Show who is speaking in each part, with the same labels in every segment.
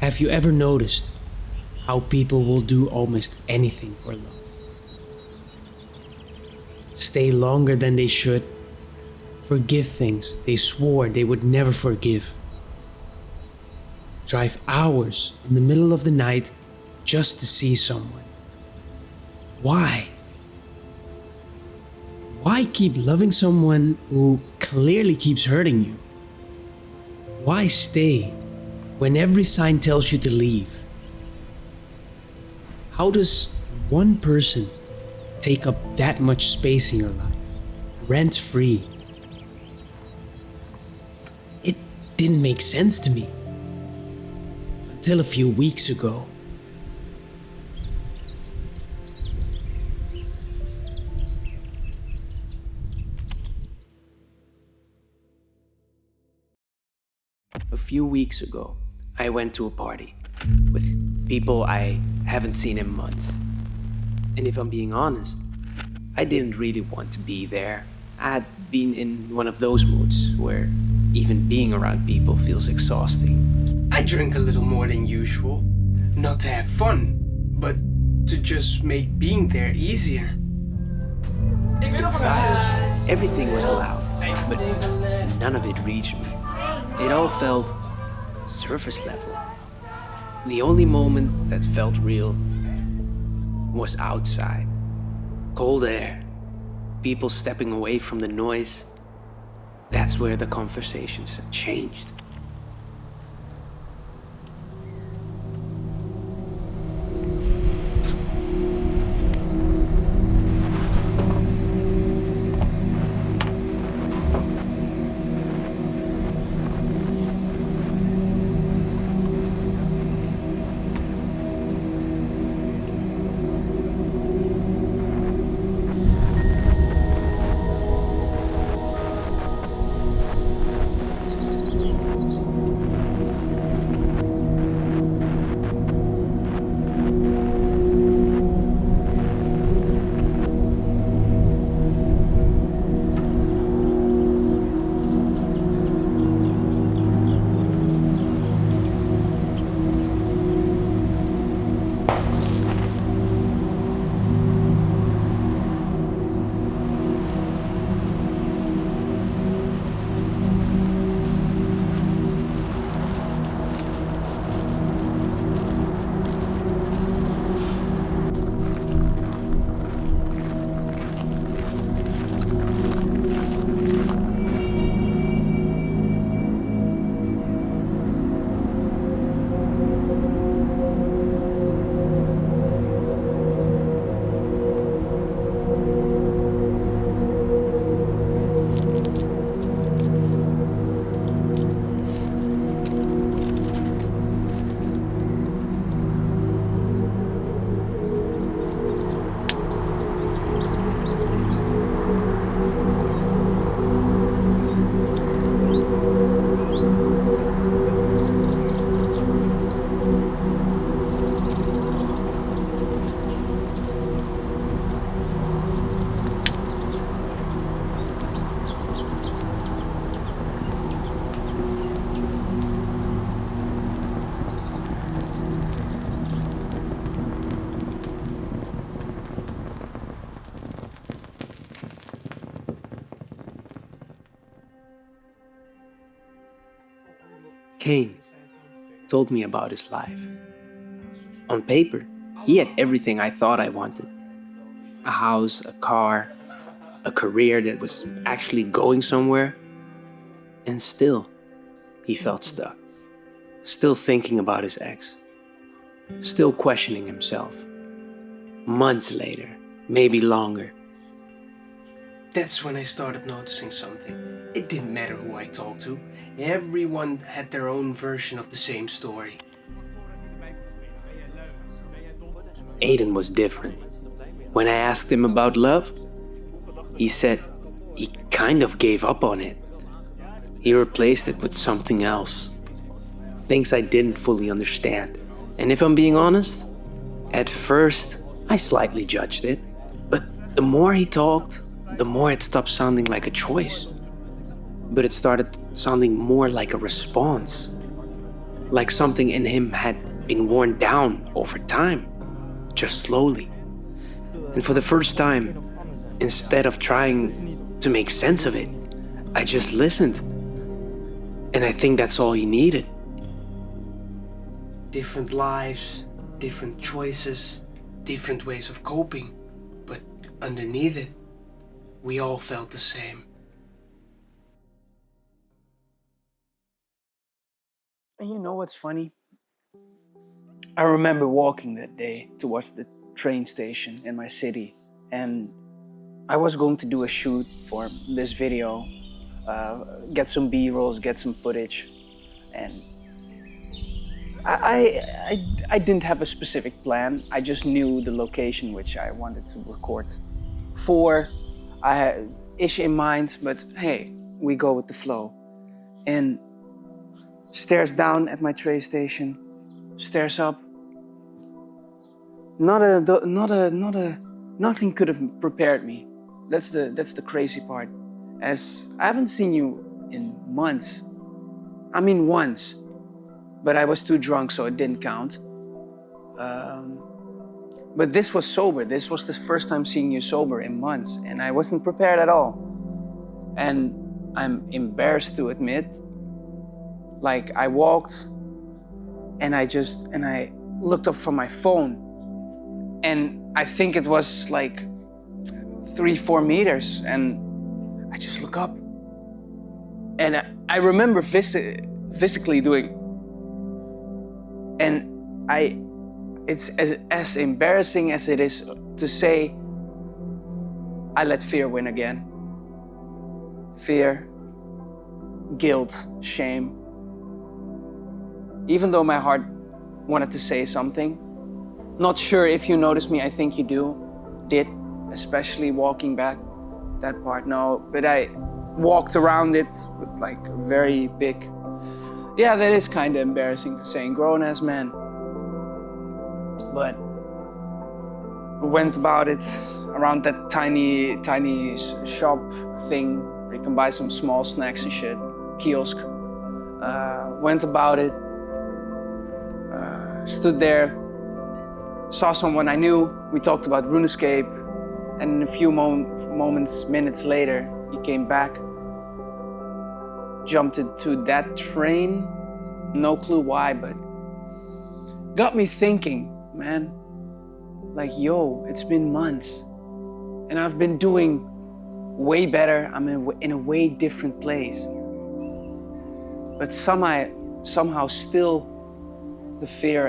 Speaker 1: Have you ever noticed how people will do almost anything for love? Stay longer than they should, forgive things they swore they would never forgive, drive hours in the middle of the night just to see someone. Why? Why keep loving someone who clearly keeps hurting you? Why stay when every sign tells you to leave? How does one person take up that much space in your life, rent-free? It didn't make sense to me until a few weeks ago. A few weeks ago, I went to a party with people I haven't seen in months. And if I'm being honest, I didn't really want to be there. I had been in one of those moods where even being around people feels exhausting.
Speaker 2: I drink a little more than usual, not to have fun, but to just make being there easier.
Speaker 1: Inside, everything was loud, but none of it reached me. It all felt surface level. The only moment that felt real was outside. Cold air, people stepping away from the noise. That's where the conversations had changed. Kane told me about his life. On paper, he had everything I thought I wanted. A house, a car, a career that was actually going somewhere. And still, he felt stuck. Still thinking about his ex. Still questioning himself. Months later, maybe longer.
Speaker 2: That's when I started noticing something. It didn't matter who I talked to. Everyone had their own version of the same story.
Speaker 1: Aiden was different. When I asked him about love, he said he kind of gave up on it. He replaced it with something else. Things I didn't fully understand. And if I'm being honest, at first I slightly judged it. But the more he talked, the more it stopped sounding like a choice. But it started sounding more like a response. like something in him had been worn down over time, just slowly. And for the first time, instead of trying to make sense of it, I just listened. And I think that's all he needed.
Speaker 2: Different lives, different choices, different ways of coping. But underneath it, we all felt the same.
Speaker 3: And you know what's funny? I remember walking that day towards the train station in my city, and I was going to do a shoot for this video, get some B-rolls, get some footage, and I didn't have a specific plan. I just knew the location which I wanted to record for. I had ish in mind, but hey, we go with the flow. And stares down at my train station, stares up. Nothing could have prepared me. That's the crazy part. As I haven't seen you in months. I mean once, but I was too drunk, so it didn't count. But this was sober. This was the first time seeing you sober in months, and I wasn't prepared at all. And I'm embarrassed to admit, like I walked and I looked up from my phone, and I think it was like 3-4 meters, and I just look up. And I remember physically doing, and it's as embarrassing as it is to say, I let fear win again. Fear, guilt, shame. Even though my heart wanted to say something, not sure if you noticed me, I think you did, especially walking back that part, no, but I walked around it with like a very big, yeah, that is kind of embarrassing to say, grown-ass man. But we went about it around that tiny shop thing where you can buy some small snacks and shit, kiosk. Went about it, stood there, saw someone I knew, we talked about RuneScape, and a few minutes later, he came back, jumped into that train, no clue why, but got me thinking, man, like, yo, it's been months, and I've been doing way better. I'm in a way different place. But somehow still the fear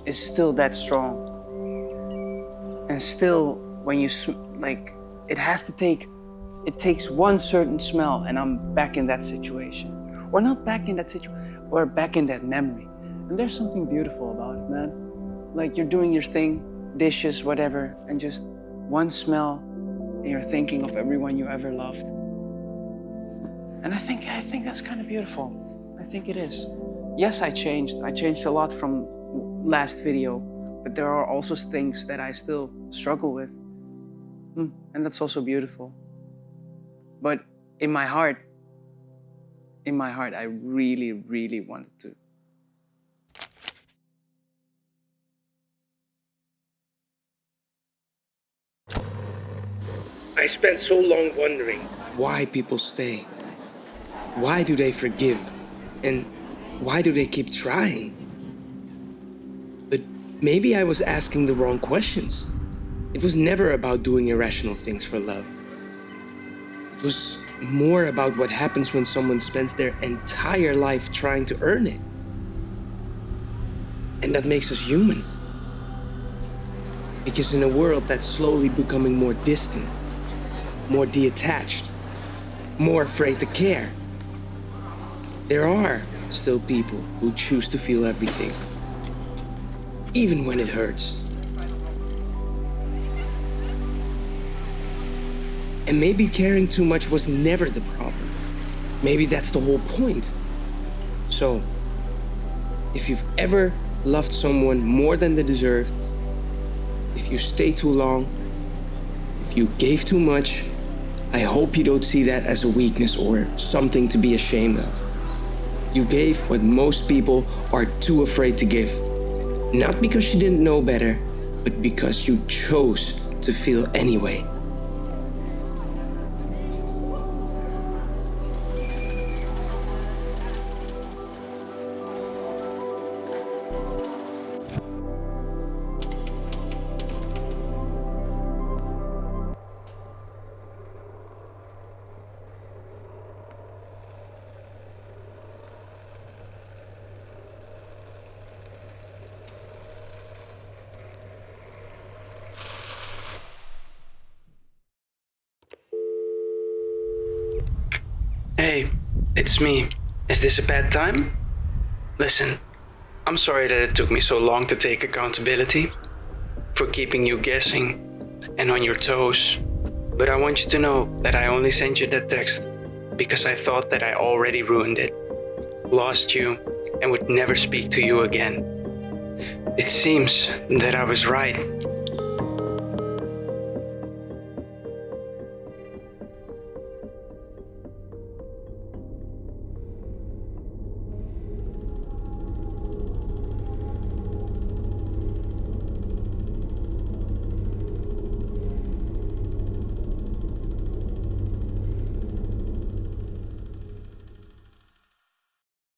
Speaker 3: is still that strong. And still, when you, like, it takes one certain smell and I'm back in that situation. Or not back in that situation, or back in that memory. And there's something beautiful about it, man. Like, you're doing your thing, dishes, whatever, and just one smell, and you're thinking of everyone you ever loved. And I think that's kind of beautiful. I think it is. Yes, I changed a lot from last video, but there are also things that I still struggle with. And that's also beautiful. But in my heart, I really, really wanted to.
Speaker 1: I spent so long wondering why people stay. Why do they forgive? And why do they keep trying? But maybe I was asking the wrong questions. It was never about doing irrational things for love. It was more about what happens when someone spends their entire life trying to earn it. And that makes us human. Because in a world that's slowly becoming more distant, more detached, more afraid to care, there are still people who choose to feel everything, even when it hurts. And maybe caring too much was never the problem. Maybe that's the whole point. So, if you've ever loved someone more than they deserved, if you stay too long, if you gave too much, I hope you don't see that as a weakness or something to be ashamed of. You gave what most people are too afraid to give. Not because you didn't know better, but because you chose to feel anyway.
Speaker 3: Hey, it's me. Is this a bad time? Listen, I'm sorry that it took me so long to take accountability for keeping you guessing and on your toes. But I want you to know that I only sent you that text because I thought that I already ruined it, lost you, and would never speak to you again. It seems that I was right.